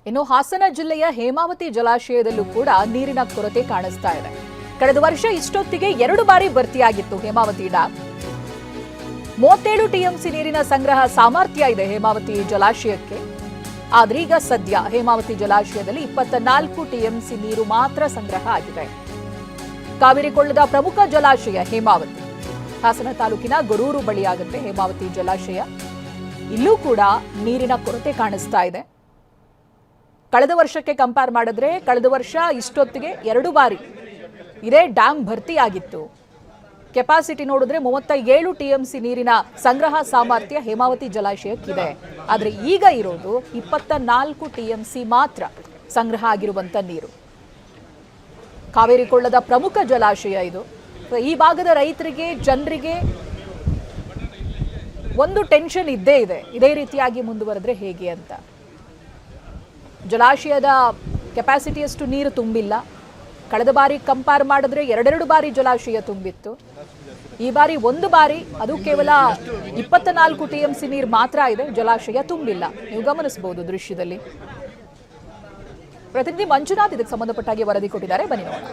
ಇನ್ನು ಹಾಸನ ಜಿಲ್ಲೆಯ ಹೇಮಾವತಿ ಜಲಾಶಯದಲ್ಲೂ ಕೂಡ ನೀರಿನ ಕೊರತೆ ಕಾಣಿಸ್ತಾ ಇದೆ. ಕಳೆದ ವರ್ಷ ಇಷ್ಟೊತ್ತಿಗೆ 2 ಬಾರಿ ಭರ್ತಿಯಾಗಿತ್ತು ಹೇಮಾವತಿ ಡ್ಯಾಂ. 37 ಟಿಎಂಸಿ ನೀರಿನ ಸಂಗ್ರಹ ಸಾಮರ್ಥ್ಯ ಇದೆ ಹೇಮಾವತಿ ಜಲಾಶಯಕ್ಕೆ. ಆದ್ರೀಗ ಸದ್ಯ ಹೇಮಾವತಿ ಜಲಾಶಯದಲ್ಲಿ 24 ಟಿಎಂಸಿ ನೀರು ಮಾತ್ರ ಸಂಗ್ರಹ ಆಗಿದೆ. ಕಾವೇರಿ ಕೊಳ್ಳದ ಪ್ರಮುಖ ಜಲಾಶಯ ಹೇಮಾವತಿ. ಹಾಸನ ತಾಲೂಕಿನ ಗೊರೂರು ಬಳಿಯಾಗುತ್ತೆ ಹೇಮಾವತಿ ಜಲಾಶಯ. ಇಲ್ಲೂ ಕೂಡ ನೀರಿನ ಕೊರತೆ ಕಾಣಿಸ್ತಾ ಇದೆ. ಕಳೆದ ವರ್ಷಕ್ಕೆ ಕಂಪೇರ್ ಮಾಡಿದ್ರೆ ಕಳೆದ ವರ್ಷ ಇಷ್ಟೊತ್ತಿಗೆ 2 ಬಾರಿ ಇದೇ ಡ್ಯಾಂ ಭರ್ತಿಯಾಗಿತ್ತು. ಕೆಪಾಸಿಟಿ ನೋಡಿದ್ರೆ 37 ಟಿಎಂಸಿ ನೀರಿನ ಸಂಗ್ರಹ ಸಾಮರ್ಥ್ಯ ಹೇಮಾವತಿ ಜಲಾಶಯಕ್ಕಿದೆ. ಆದರೆ ಈಗ ಇರೋದು 24 ಟಿಎಂಸಿ ಮಾತ್ರ ಸಂಗ್ರಹ ಆಗಿರುವಂತ ನೀರು. ಕಾವೇರಿ ಕೊಳ್ಳದ ಪ್ರಮುಖ ಜಲಾಶಯ ಇದು. ಈ ಭಾಗದ ರೈತರಿಗೆ, ಜನರಿಗೆ ಒಂದು ಟೆನ್ಷನ್ ಇದ್ದೇ ಇದೆ, ಇದೇ ರೀತಿಯಾಗಿ ಮುಂದುವರೆದ್ರೆ ಹೇಗೆ ಅಂತ. ಜಲಾಶಯದ ಕೆಪಾಸಿಟಿಯಷ್ಟು ನೀರು ತುಂಬಿಲ್ಲ. ಕಳೆದ ಬಾರಿ ಕಂಪೇರ್ ಮಾಡಿದ್ರೆ 2 ಬಾರಿ ಜಲಾಶಯ ತುಂಬಿತ್ತು. ಈ ಬಾರಿ 1 ಬಾರಿ, ಅದು ಕೇವಲ 24 ಟಿಎಂಸಿ ನೀರು ಮಾತ್ರ ಇದೆ, ಜಲಾಶಯ ತುಂಬಿಲ್ಲ. ನೀವು ಗಮನಿಸಬಹುದು ದೃಶ್ಯದಲ್ಲಿ. ಪ್ರತಿನಿಧಿ ಮಂಜುನಾಥ್ ಇದಕ್ಕೆ ಸಂಬಂಧಪಟ್ಟಾಗಿ ವರದಿ ಕೊಟ್ಟಿದ್ದಾರೆ, ಬನ್ನಿ ನೋಡೋಣ.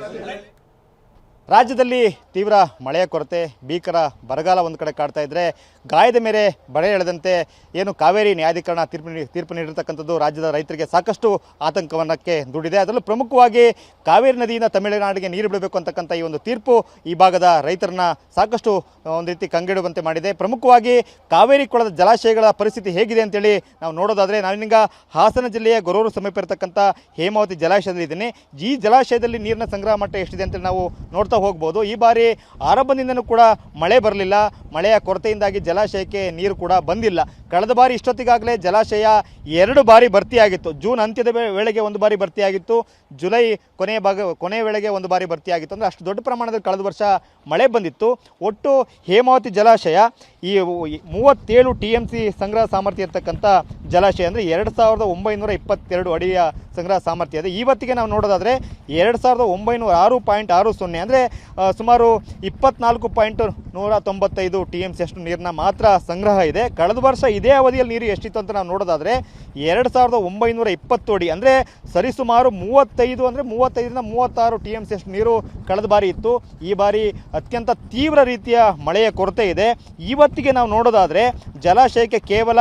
ರಾಜ್ಯದಲ್ಲಿ ತೀವ್ರ ಮಳೆಯ ಕೊರತೆ, ಭೀಕರ ಬರಗಾಲ ಒಂದು ಕಡೆ ಕಾಡ್ತಾ ಇದ್ದರೆ, ಗಾಯದ ಮೇಲೆ ಬಳೆ ಎಳೆದಂತೆ ಏನು ಕಾವೇರಿ ನ್ಯಾಯಾಧಿಕರಣ ತೀರ್ಪು ನೀಡಿರ್ತಕ್ಕಂಥದ್ದು ರಾಜ್ಯದ ರೈತರಿಗೆ ಸಾಕಷ್ಟು ಆತಂಕವನ್ನಕ್ಕೆ ದುಡಿದೆ. ಅದರಲ್ಲೂ ಪ್ರಮುಖವಾಗಿ ಕಾವೇರಿ ನದಿಯಿಂದ ತಮಿಳುನಾಡಿಗೆ ನೀರು ಬಿಡಬೇಕು ಅಂತಕ್ಕಂಥ ಈ ಒಂದು ತೀರ್ಪು ಈ ಭಾಗದ ರೈತರನ್ನ ಸಾಕಷ್ಟು ಒಂದು ರೀತಿ ಕಂಗೆಡುವಂತೆ ಮಾಡಿದೆ. ಪ್ರಮುಖವಾಗಿ ಕಾವೇರಿ ಕೊಳದ ಜಲಾಶಯಗಳ ಪರಿಸ್ಥಿತಿ ಹೇಗಿದೆ ಅಂತೇಳಿ ನಾವು ನೋಡೋದಾದರೆ, ನಾನೀಗ ಹಾಸನ ಜಿಲ್ಲೆಯ ಗೊರೂರು ಸಮೀಪ ಇರತಕ್ಕಂಥ ಹೇಮಾವತಿ ಜಲಾಶಯದಲ್ಲಿ ಇದ್ದೀನಿ. ಈ ಜಲಾಶಯದಲ್ಲಿ ನೀರಿನ ಸಂಗ್ರಹ ಮಟ್ಟ ಎಷ್ಟಿದೆ ಅಂತೇಳಿ ನಾವು ನೋಡ್ತಾ ಹೋಗ್ಬೋದು. ಈ ಬಾರಿ ಆರಂಭದಿಂದನೂ ಕೂಡ ಮಳೆ ಬರಲಿಲ್ಲ. ಮಳೆಯ ಕೊರತೆಯಿಂದಾಗಿ ಜಲಾಶಯಕ್ಕೆ ನೀರು ಕೂಡ ಬಂದಿಲ್ಲ. ಕಳೆದ ಬಾರಿ ಇಷ್ಟೊತ್ತಿಗಾಗಲೇ ಜಲಾಶಯ 2 ಬಾರಿ ಭರ್ತಿಯಾಗಿತ್ತು. ಜೂನ್ ಅಂತ್ಯದ ವೇಳೆಗೆ 1 ಬಾರಿ ಭರ್ತಿಯಾಗಿತ್ತು. ಜುಲೈ ಕೊನೆಯ ವೇಳೆಗೆ 1 ಬಾರಿ ಭರ್ತಿಯಾಗಿತ್ತು. ಅಂದರೆ ಅಷ್ಟು ದೊಡ್ಡ ಪ್ರಮಾಣದಲ್ಲಿ ಕಳೆದ ವರ್ಷ ಮಳೆ ಬಂದಿತ್ತು. ಒಟ್ಟು ಹೇಮಾವತಿ ಜಲಾಶಯ ಈ 37 ಟಿಎಂಸಿ ಸಂಗ್ರಹ ಸಾಮರ್ಥ್ಯ ಇರತಕ್ಕಂಥ ಜಲಾಶಯ. ಅಂದರೆ 2922 ಅಡಿಯ ಸಂಗ್ರಹ ಸಾಮರ್ಥ್ಯ ಇದೆ. ಇವತ್ತಿಗೆ ನಾವು ನೋಡೋದಾದರೆ 2906.60 ಅಂದರೆ ಸುಮಾರು 24.195 ಟಿಎಂಸಿ ಅಷ್ಟು ನೀರನ್ನ ಮಾತ್ರ ಸಂಗ್ರಹ ಇದೆ. ಕಳೆದ ವರ್ಷ ಇದೇ ಅವಧಿಯಲ್ಲಿ ನೀರು ಎಷ್ಟಿತ್ತು ಅಂತ ನಾವು ನೋಡೋದಾದರೆ 2920 ಅಡಿ, ಅಂದರೆ ಸರಿಸುಮಾರು 35ರಿಂದ 36 ಟಿಎಂಸಿ ಅಷ್ಟು ನೀರು ಕಳೆದ ಬಾರಿ ಇತ್ತು. ಈ ಬಾರಿ ಅತ್ಯಂತ ತೀವ್ರ ರೀತಿಯ ಮಳೆಯ ಕೊರತೆ ಇದೆ. ಇವತ್ತಿಗೆ ನಾವು ನೋಡೋದಾದರೆ ಜಲಾಶಯಕ್ಕೆ ಕೇವಲ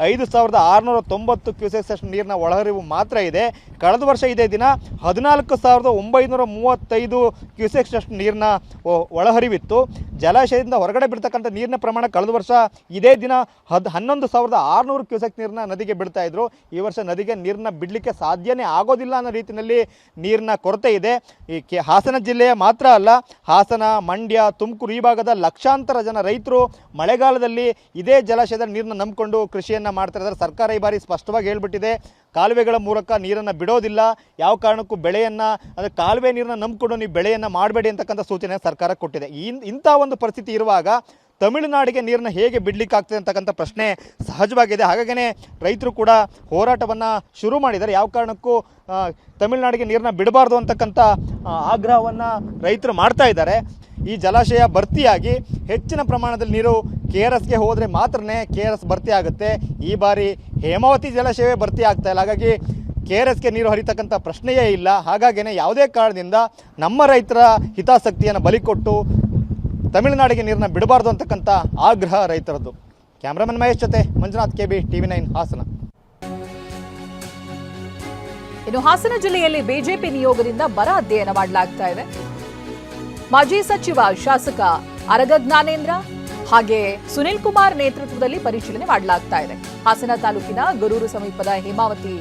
5690 ಕ್ಯೂಸೆಕ್ಸ್ ಅಷ್ಟು ನೀರಿನ ಒಳಹರಿವು ಮಾತ್ರ ಇದೆ. ಕಳೆದ ವರ್ಷ ಇದೇ ದಿನ 14935 ಕ್ಯೂಸೆಕ್ಸ್ ಅಷ್ಟು ನೀರಿನ ಒಳಹರಿವಿತ್ತು. ಜಲಾಶಯದಿಂದ ಹೊರಗಡೆ ಬಿಡ್ತಕ್ಕಂಥ ನೀರಿನ ಪ್ರಮಾಣ ಕಳೆದ ವರ್ಷ ಇದೇ ದಿನ 11600 ಕ್ಯೂಸೆಕ್ ನೀರನ್ನ ನದಿಗೆ ಬಿಡ್ತಾ ಇದ್ರು. ಈ ವರ್ಷ ನದಿಗೆ ನೀರನ್ನ ಬಿಡಲಿಕ್ಕೆ ಸಾಧ್ಯನೇ ಆಗೋದಿಲ್ಲ ಅನ್ನೋ ರೀತಿಯಲ್ಲಿ ನೀರಿನ ಕೊರತೆ ಇದೆ. ಈ ಹಾಸನ ಜಿಲ್ಲೆಯ ಮಾತ್ರ ಅಲ್ಲ, ಹಾಸನ, ಮಂಡ್ಯ, ತುಮಕೂರು ಈ ಭಾಗದ ಲಕ್ಷಾಂತರ ಜನ ರೈತರು ಮಳೆಗಾಲದಲ್ಲಿ ಇದೇ ಜಲಾಶಯದ ನೀರನ್ನ ನಂಬಿಕೊಂಡು ಕೃಷಿಯನ್ನು ಮಾಡ್ತಾ ಇದ್ದಾರೆ. ಸರ್ಕಾರ ಈ ಬಾರಿ ಸ್ಪಷ್ಟವಾಗಿ ಹೇಳ್ಬಿಟ್ಟಿದೆ, ಕಾಲುವೆಗಳ ಮೂಲಕ ನೀರನ್ನು ಬಿಡೋದಿಲ್ಲ, ಯಾವ ಕಾರಣಕ್ಕೂ ಬೆಳೆಯನ್ನು, ಅಂದರೆ ಕಾಲುವೆ ನೀರನ್ನು ನಂಬಿಕೊಂಡು ನೀವು ಬೆಳೆಯನ್ನು ಮಾಡಬೇಡಿ ಅಂತಕ್ಕಂಥ ಸೂಚನೆ ಸರ್ಕಾರ ಕೊಟ್ಟಿದೆ. ಇಂಥ ಒಂದು ಪರಿಸ್ಥಿತಿ ಇರುವಾಗ ತಮಿಳುನಾಡಿಗೆ ನೀರನ್ನು ಹೇಗೆ ಬಿಡಲಿಕ್ಕಾಗ್ತದೆ ಅಂತಕ್ಕಂಥ ಪ್ರಶ್ನೆ ಸಹಜವಾಗಿದೆ. ಹಾಗಾಗೇ ರೈತರು ಕೂಡ ಹೋರಾಟವನ್ನು ಶುರು ಮಾಡಿದ್ದಾರೆ. ಯಾವ ಕಾರಣಕ್ಕೂ ತಮಿಳುನಾಡಿಗೆ ನೀರನ್ನ ಬಿಡಬಾರ್ದು ಅಂತಕ್ಕಂಥ ಆಗ್ರಹವನ್ನು ರೈತರು ಮಾಡ್ತಾ ಇದ್ದಾರೆ. ಈ ಜಲಾಶಯ ಭರ್ತಿಯಾಗಿ ಹೆಚ್ಚಿನ ಪ್ರಮಾಣದಲ್ಲಿ ನೀರು KRSಗೆ ಹೋದರೆ ಮಾತ್ರ KRS ಭರ್ತಿ ಆಗುತ್ತೆ. ಈ ಬಾರಿ ಹೇಮಾವತಿ ಜಲಾಶಯವೇ ಭರ್ತಿ ಆಗ್ತಾ ಇಲ್ಲ. ಹಾಗಾಗಿ KRSಗೆ ನೀರು ಹರಿತಕ್ಕಂಥ ಪ್ರಶ್ನೆಯೇ ಇಲ್ಲ. ಹಾಗಾಗಿಯೇ ಯಾವುದೇ ಕಾರಣದಿಂದ ನಮ್ಮ ರೈತರ ಹಿತಾಸಕ್ತಿಯನ್ನು ಬಲಿಕೊಟ್ಟು ತಮಿಳುನಾಡಿಗೆ ನೀರನ್ನ ಬಿಡಬಾರ್ದು ಅಂತಕ್ಕಂಥ ಆಗ್ರಹ ರೈತರದ್ದು. ಕ್ಯಾಮ್ರಾಮನ್ ಮಹೇಶ್ ಜೊತೆ ಮಂಜುನಾಥ್, KB, TV9 ಹಾಸನ. ಇನ್ನು ಹಾಸನ ಜಿಲ್ಲೆಯಲ್ಲಿ ಬಿಜೆಪಿ ನಿಯೋಗದಿಂದ ಬರ ಅಧ್ಯಯನ ಮಾಡಲಾಗ್ತಾ ಇದೆ. ಮಾಜಿ ಸಚಿವ ಶಾಸಕ ಅರಗ ಜ್ಞಾನೇಂದ್ರ ಹಾಗೆ ಸುನಿಲ್ ಕುಮಾರ್ ನೇತೃತ್ವದಲ್ಲಿ ಪರಿಶೀಲನೆ ಮಾಡಲಾಗ್ತಾ ಇದೆ. ಹಾಸನ ತಾಲೂಕಿನ ಗೊರೂರು ಸಮೀಪದ ಹೇಮಾವತಿ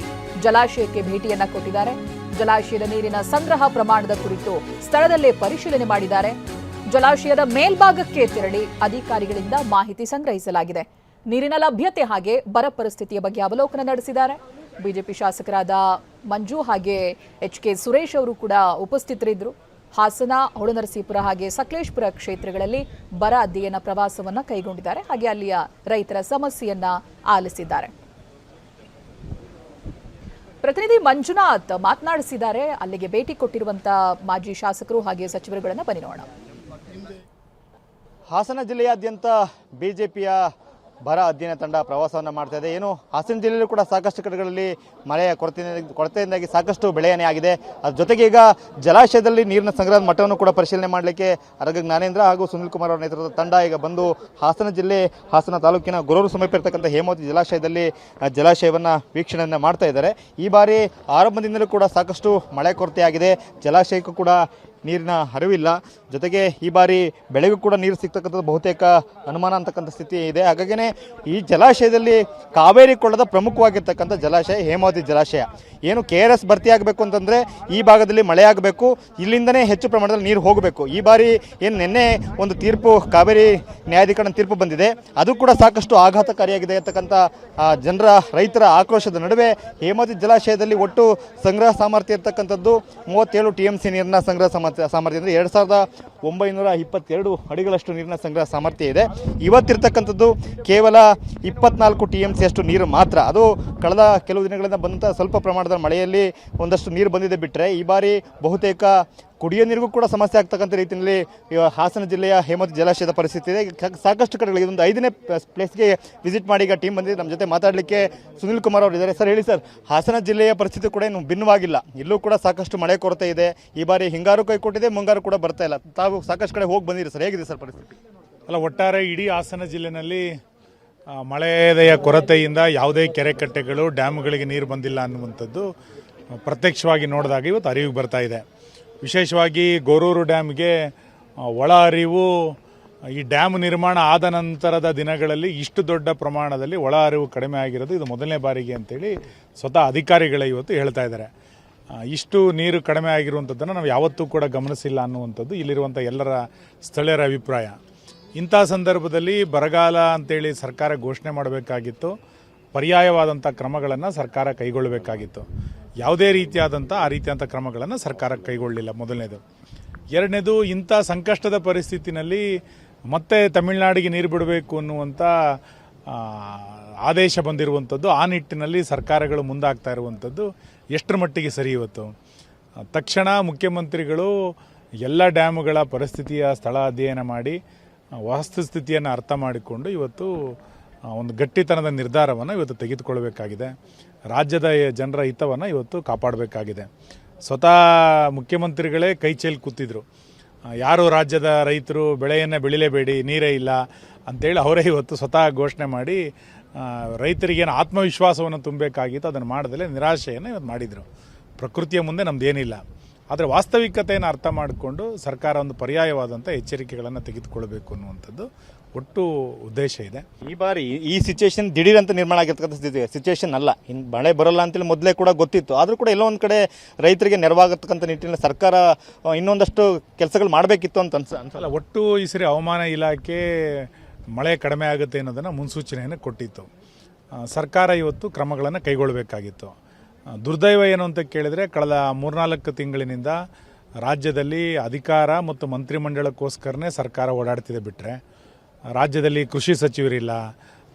ಜಲಾಶಯಕ್ಕೆ ಭೇಟಿಯನ್ನ ಕೊಟ್ಟಿದ್ದಾರೆ. ಜಲಾಶಯದ ನೀರಿನ ಸಂಗ್ರಹ ಪ್ರಮಾಣದ ಕುರಿತು ಸ್ಥಳದಲ್ಲೇ ಪರಿಶೀಲನೆ ಮಾಡಿದ್ದಾರೆ. ಜಲಾಶಯದ ಮೇಲ್ಭಾಗಕ್ಕೆ ತೆರಳಿ ಅಧಿಕಾರಿಗಳಿಂದ ಮಾಹಿತಿ ಸಂಗ್ರಹಿಸಲಾಗಿದೆ. ನೀರಿನ ಲಭ್ಯತೆ ಹಾಗೆ ಬರ ಪರಿಸ್ಥಿತಿಯ ಬಗ್ಗೆ ಅವಲೋಕನ ನಡೆಸಿದ್ದಾರೆ. ಬಿಜೆಪಿ ಶಾಸಕರಾದ ಮಂಜು ಹಾಗೆ HK ಸುರೇಶ್ ಅವರು ಕೂಡ ಉಪಸ್ಥಿತರಿದ್ದರು. ಹಾಸನ, ಹೊಳೆನರಸೀಪುರ ಹಾಗೆ ಸಕಲೇಶಪುರ ಕ್ಷೇತ್ರಗಳಲ್ಲಿ ಬರ ಅಧ್ಯಯನ ಪ್ರವಾಸವನ್ನ ಕೈಗೊಂಡಿದ್ದಾರೆ. ಹಾಗೆ ಅಲ್ಲಿಯ ರೈತರ ಸಮಸ್ಯೆಯನ್ನ ಆಲಿಸಿದ್ದಾರೆ. ಪ್ರತಿನಿಧಿ ಮಂಜುನಾಥ್ ಮಾತನಾಡಿಸಿದ್ದಾರೆ. ಅಲ್ಲಿಗೆ ಭೇಟಿ ಕೊಟ್ಟಿರುವಂತಹ ಮಾಜಿ ಶಾಸಕರು ಹಾಗೆ ಸಚಿವರುಗಳನ್ನ ಬನ್ನಿ ನೋಡೋಣ. ಹಾಸನ ಜಿಲ್ಲೆಯಾದ್ಯಂತ ಬಿಜೆಪಿಯ ಬರ ಅಧ್ಯಯನ ತಂಡ ಪ್ರವಾಸವನ್ನು ಮಾಡ್ತಾ ಇದೆ. ಏನು ಹಾಸನ ಜಿಲ್ಲೆಯಲ್ಲೂ ಕೂಡ ಸಾಕಷ್ಟು ಕಡೆಗಳಲ್ಲಿ ಮಳೆಯ ಕೊರತೆಯಿಂದಾಗಿ ಸಾಕಷ್ಟು ಬೆಳೆಹಾನಿ ಆಗಿದೆ. ಅದ್ರ ಜೊತೆಗೆ ಈಗ ಜಲಾಶಯದಲ್ಲಿ ನೀರಿನ ಸಂಗ್ರಹದ ಮಟ್ಟವನ್ನು ಕೂಡ ಪರಿಶೀಲನೆ ಮಾಡಲಿಕ್ಕೆ ಅರಗ ಜ್ಞಾನೇಂದ್ರ ಹಾಗೂ ಸುನಿಲ್ ಕುಮಾರ್ ಅವರ ನೇತೃತ್ವದ ತಂಡ ಈಗ ಬಂದು ಹಾಸನ ಜಿಲ್ಲೆ ಹಾಸನ ತಾಲೂಕಿನ ಗೊರೂರು ಸಮೀಪ ಇರತಕ್ಕಂಥ ಹೇಮಾವತಿ ಜಲಾಶಯವನ್ನು ವೀಕ್ಷಣೆಯನ್ನು ಮಾಡ್ತಾ ಇದ್ದಾರೆ. ಈ ಬಾರಿ ಆರಂಭದಿಂದಲೂ ಕೂಡ ಸಾಕಷ್ಟು ಮಳೆ ಕೊರತೆಯಾಗಿದೆ. ಜಲಾಶಯಕ್ಕೂ ಕೂಡ ನೀರಿನ ಹರಿವಿಲ್ಲ. ಜೊತೆಗೆ ಈ ಬಾರಿ ಬೆಳೆಗೂ ಕೂಡ ನೀರು ಸಿಗ್ತಕ್ಕಂಥದ್ದು ಬಹುತೇಕ ಅನುಮಾನ ಅಂತಕ್ಕಂಥ ಸ್ಥಿತಿ ಇದೆ. ಹಾಗಾಗಿನೇ ಈ ಜಲಾಶಯದಲ್ಲಿ ಕಾವೇರಿ ಕೊಳ್ಳದ ಪ್ರಮುಖವಾಗಿರ್ತಕ್ಕಂಥ ಜಲಾಶಯ ಹೇಮಾವತಿ ಜಲಾಶಯ. ಏನು KRS ಭರ್ತಿಯಾಗಬೇಕು ಅಂತಂದರೆ ಈ ಭಾಗದಲ್ಲಿ ಮಳೆ ಆಗಬೇಕು, ಇಲ್ಲಿಂದನೇ ಹೆಚ್ಚು ಪ್ರಮಾಣದಲ್ಲಿ ನೀರು ಹೋಗಬೇಕು. ಈ ಬಾರಿ ಏನು ನಿನ್ನೆ ಒಂದು ತೀರ್ಪು ಕಾವೇರಿ ನ್ಯಾಯಾಧೀಕರಣ ತೀರ್ಪು ಬಂದಿದೆ, ಅದು ಕೂಡ ಸಾಕಷ್ಟು ಆಘಾತಕಾರಿಯಾಗಿದೆ ಅಂತಕ್ಕಂಥ ರೈತರ ಆಕ್ರೋಶದ ನಡುವೆ ಹೇಮಾವತಿ ಜಲಾಶಯದಲ್ಲಿ ಒಟ್ಟು ಸಂಗ್ರಹ ಸಾಮರ್ಥ್ಯ ಇರ್ತಕ್ಕಂಥದ್ದು 37 TMC ನೀರಿನ ಸಂಗ್ರಹ ಸಾಮರ್ಥ್ಯ ಅಂದರೆ 2922 ಅಡಿಗಳಷ್ಟು ನೀರಿನ ಸಂಗ್ರಹ ಸಾಮರ್ಥ್ಯ ಇದೆ. ಇವತ್ತಿರ್ತಕ್ಕಂಥದ್ದು ಕೇವಲ 24 TMC ಅಷ್ಟು ನೀರು ಮಾತ್ರ. ಅದು ಕಳೆದ ಕೆಲವು ದಿನಗಳಿಂದ ಬಂದಂಥ ಸ್ವಲ್ಪ ಪ್ರಮಾಣದ ಮಳೆಯಲ್ಲಿ ಒಂದಷ್ಟು ನೀರು ಬಂದಿದೆ ಬಿಟ್ಟರೆ ಈ ಬಾರಿ ಬಹುತೇಕ ಕುಡಿಯೋ ನೀರಿಗೂ ಕೂಡ ಸಮಸ್ಯೆ ಆಗ್ತಕ್ಕಂಥ ರೀತಿಯಲ್ಲಿ ಹಾಸನ ಜಿಲ್ಲೆಯ ಹೇಮಾವತಿ ಜಲಾಶಯದ ಪರಿಸ್ಥಿತಿ ಇದೆ. ಸಾಕಷ್ಟು ಕಡೆಗಳಿಗೆ ಇದೊಂದು 5ನೇ ಪ್ಲೇಸ್ಗೆ ವಿಸಿಟ್ ಮಾಡಿ ಈಗ ಟೀಮ್ ಬಂದಿದೆ. ನಮ್ಮ ಜೊತೆ ಮಾತಾಡಲಿಕ್ಕೆ ಸುನಿಲ್ ಕುಮಾರ್ ಅವರು ಇದ್ದಾರೆ. ಸರ್ ಹೇಳಿ ಸರ್, ಹಾಸನ ಜಿಲ್ಲೆಯ ಪರಿಸ್ಥಿತಿ ಕೂಡ ಏನು ಭಿನ್ನವಾಗಿಲ್ಲ, ಇಲ್ಲೂ ಕೂಡ ಸಾಕಷ್ಟು ಮಳೆ ಕೊರತೆ ಇದೆ. ಈ ಬಾರಿ ಹಿಂಗಾರು ಕೈ ಕೊಟ್ಟಿದೆ, ಮುಂಗಾರು ಕೂಡ ಬರ್ತಾ ಇಲ್ಲ. ತಾವು ಸಾಕಷ್ಟು ಕಡೆ ಹೋಗಿ ಬಂದಿರಿ ಸರ್, ಹೇಗಿದೆ ಸರ್ ಪರಿಸ್ಥಿತಿ? ಅಲ್ಲ, ಒಟ್ಟಾರೆ ಇಡೀ ಹಾಸನ ಜಿಲ್ಲೆನಲ್ಲಿ ಮಳೆಯ ಕೊರತೆಯಿಂದ ಯಾವುದೇ ಕೆರೆ ಕಟ್ಟೆಗಳು ಡ್ಯಾಮ್ಗಳಿಗೆ ನೀರು ಬಂದಿಲ್ಲ ಅನ್ನುವಂಥದ್ದು ಪ್ರತ್ಯಕ್ಷವಾಗಿ ನೋಡಿದಾಗ ಇವತ್ತು ಅರಿವಿಗೆ ಬರ್ತಾ ಇದೆ. ವಿಶೇಷವಾಗಿ ಗೊರೂರು ಡ್ಯಾಮ್ಗೆ ಒಳ ಹರಿವು ಈ ಡ್ಯಾಮ್ ನಿರ್ಮಾಣ ಆದ ನಂತರದ ದಿನಗಳಲ್ಲಿ ಇಷ್ಟು ದೊಡ್ಡ ಪ್ರಮಾಣದಲ್ಲಿ ಒಳ ಹರಿವು ಕಡಿಮೆ ಆಗಿರೋದು ಇದು ಮೊದಲನೇ ಬಾರಿಗೆ ಅಂತೇಳಿ ಸ್ವತಃ ಅಧಿಕಾರಿಗಳೇ ಇವತ್ತು ಹೇಳ್ತಾ ಇದ್ದಾರೆ. ಇಷ್ಟು ನೀರು ಕಡಿಮೆ ಆಗಿರುವಂಥದ್ದನ್ನು ನಾವು ಯಾವತ್ತೂ ಕೂಡ ಗಮನಿಸಿಲ್ಲ ಅನ್ನುವಂಥದ್ದು ಇಲ್ಲಿರುವಂಥ ಎಲ್ಲರ ಸ್ಥಳೀಯರ ಅಭಿಪ್ರಾಯ. ಇಂಥ ಸಂದರ್ಭದಲ್ಲಿ ಬರಗಾಲ ಅಂತೇಳಿ ಸರ್ಕಾರ ಘೋಷಣೆ ಮಾಡಬೇಕಾಗಿತ್ತು, ಪರ್ಯಾಯವಾದಂಥ ಕ್ರಮಗಳನ್ನು ಸರ್ಕಾರ ಕೈಗೊಳ್ಳಬೇಕಾಗಿತ್ತು. ಯಾವುದೇ ರೀತಿಯಾದಂಥ ಆ ರೀತಿಯಾದಂಥ ಕ್ರಮಗಳನ್ನು ಸರ್ಕಾರ ಕೈಗೊಳ್ಳಲಿಲ್ಲ. ಮೊದಲನೇದು. ಎರಡನೇದು, ಇಂಥ ಸಂಕಷ್ಟದ ಪರಿಸ್ಥಿತಿನಲ್ಲಿ ಮತ್ತೆ ತಮಿಳುನಾಡಿಗೆ ನೀರು ಬಿಡಬೇಕು ಅನ್ನುವಂಥ ಆದೇಶ ಬಂದಿರುವಂಥದ್ದು, ಆ ನಿಟ್ಟಿನಲ್ಲಿ ಸರ್ಕಾರಗಳು ಮುಂದಾಗ್ತಾ ಇರುವಂಥದ್ದು ಎಷ್ಟರ ಮಟ್ಟಿಗೆ ಸರಿ ಇವತ್ತು? ತಕ್ಷಣ ಮುಖ್ಯಮಂತ್ರಿಗಳು ಎಲ್ಲ ಡ್ಯಾಮುಗಳ ಪರಿಸ್ಥಿತಿಯ ಸ್ಥಳ ಅಧ್ಯಯನ ಮಾಡಿ ವಸ್ತುಸ್ಥಿತಿಯನ್ನು ಅರ್ಥ ಮಾಡಿಕೊಂಡು ಇವತ್ತು ಒಂದು ಗಟ್ಟಿತನದ ನಿರ್ಧಾರವನ್ನು ಇವತ್ತು ತೆಗೆದುಕೊಳ್ಬೇಕಾಗಿದೆ. ರಾಜ್ಯದ ಜನರ ಹಿತವನ್ನು ಇವತ್ತು ಕಾಪಾಡಬೇಕಾಗಿದೆ. ಸ್ವತಃ ಮುಖ್ಯಮಂತ್ರಿಗಳೇ ಕೈ ಚೆಲ್ಲಿ ಕೂತಿದ್ರು. ಯಾರು ರಾಜ್ಯದ ರೈತರು ಬೆಳೆಯನ್ನು ಬೆಳಿಲೇಬೇಡಿ, ನೀರೇ ಇಲ್ಲ ಅಂತೇಳಿ ಅವರೇ ಇವತ್ತು ಸ್ವತಃ ಘೋಷಣೆ ಮಾಡಿ ರೈತರಿಗೇನು ಆತ್ಮವಿಶ್ವಾಸವನ್ನು ತುಂಬಬೇಕಾಗಿತ್ತು ಅದನ್ನು ಮಾಡದಲ್ಲೇ ನಿರಾಶೆಯನ್ನು ಇವತ್ತು ಮಾಡಿದರು. ಪ್ರಕೃತಿಯ ಮುಂದೆ ನಮ್ಮದೇನಿಲ್ಲ. ಆದರೆ ವಾಸ್ತವಿಕತೆಯನ್ನು ಅರ್ಥ ಮಾಡಿಕೊಂಡು ಸರ್ಕಾರ ಒಂದು ಪರ್ಯಾಯವಾದಂಥ ಎಚ್ಚರಿಕೆಗಳನ್ನು ತೆಗೆದುಕೊಳ್ಬೇಕು ಅನ್ನುವಂಥದ್ದು ಒಟ್ಟು ಉದ್ದೇಶ ಇದೆ. ಈ ಬಾರಿ ಈ ಸಿಚುವೇಶನ್ ದಿಢೀರ್ ಅಂತ ನಿರ್ಮಾಣ ಆಗಿರ್ತಕ್ಕಂಥ ಸಿಚುವೇಶನ್ ಅಲ್ಲ. ಇನ್ನು ಮಳೆ ಬರೋಲ್ಲ ಅಂತೇಳಿ ಮೊದಲೇ ಕೂಡ ಗೊತ್ತಿತ್ತು. ಆದರೂ ಕೂಡ ಎಲ್ಲೋ ಒಂದು ಕಡೆ ರೈತರಿಗೆ ನೆರವಾಗತಕ್ಕಂಥ ನಿಟ್ಟಿನಲ್ಲಿ ಸರ್ಕಾರ ಇನ್ನೊಂದಷ್ಟು ಕೆಲಸಗಳು ಮಾಡಬೇಕಿತ್ತು ಅಂತ ಅನ್ಸಲ್ಲ. ಒಟ್ಟು ಈ ಸರಿ ಹವಾಮಾನ ಇಲಾಖೆ ಮಳೆ ಕಡಿಮೆ ಆಗುತ್ತೆ ಅನ್ನೋದನ್ನು ಮುನ್ಸೂಚನೆಯನ್ನು ಕೊಟ್ಟಿತ್ತು. ಸರ್ಕಾರ ಇವತ್ತು ಕ್ರಮಗಳನ್ನು ಕೈಗೊಳ್ಳಬೇಕಾಗಿತ್ತು. ದುರ್ದೈವ ಏನು ಅಂತ ಕೇಳಿದರೆ ಕಳೆದ 3-4 ತಿಂಗಳಿನಿಂದ ರಾಜ್ಯದಲ್ಲಿ ಅಧಿಕಾರ ಮತ್ತು ಮಂತ್ರಿಮಂಡಲಕ್ಕೋಸ್ಕರನೇ ಸರ್ಕಾರ ಓಡಾಡ್ತಿದೆ ಬಿಟ್ಟರೆ ರಾಜ್ಯದಲ್ಲಿ ಕೃಷಿ ಸಚಿವರಿಲ್ಲ,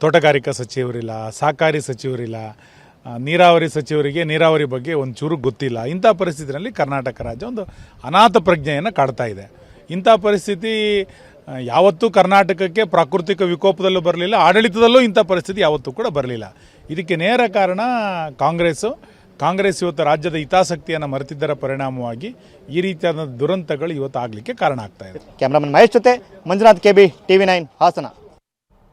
ತೋಟಗಾರಿಕಾ ಸಚಿವರಿಲ್ಲ, ಸಹಕಾರಿ ಸಚಿವರಿಲ್ಲ, ನೀರಾವರಿ ಸಚಿವರಿಗೆ ನೀರಾವರಿ ಬಗ್ಗೆ ಒಂಚೂರು ಗೊತ್ತಿಲ್ಲ. ಇಂಥ ಪರಿಸ್ಥಿತಿಯಲ್ಲಿ ಕರ್ನಾಟಕ ರಾಜ್ಯ ಒಂದು ಅನಾಥ ಪ್ರಜ್ಞೆಯನ್ನು ಕಾಡ್ತಾ ಇದೆ. ಇಂಥ ಪರಿಸ್ಥಿತಿ ಯಾವತ್ತೂ ಕರ್ನಾಟಕಕ್ಕೆ ಪ್ರಾಕೃತಿಕ ವಿಕೋಪದಲ್ಲೂ ಬರಲಿಲ್ಲ, ಆಡಳಿತದಲ್ಲೂ ಇಂಥ ಪರಿಸ್ಥಿತಿ ಯಾವತ್ತೂ ಕೂಡ ಬರಲಿಲ್ಲ. ಇದಕ್ಕೆ ನೇರ ಕಾರಣ ಕಾಂಗ್ರೆಸ್ ಇವತ್ತು ರಾಜ್ಯದ ಹಿತಾಸಕ್ತಿಯನ್ನು ಮರೆತಿದ್ದರ ಪರಿಣಾಮವಾಗಿ ಈ ರೀತಿಯಾದ ದುರಂತಗಳು ಇವತ್ತು ಆಗಲಿಕ್ಕೆ ಕಾರಣ ಆಗ್ತಾ ಇದೆ. ಕ್ಯಾಮ್ರಾಮನ್ ಮಹೇಶ್ ಜೊತೆ ಮಂಜುನಾಥ್, KB, TV9 ಹಾಸನ.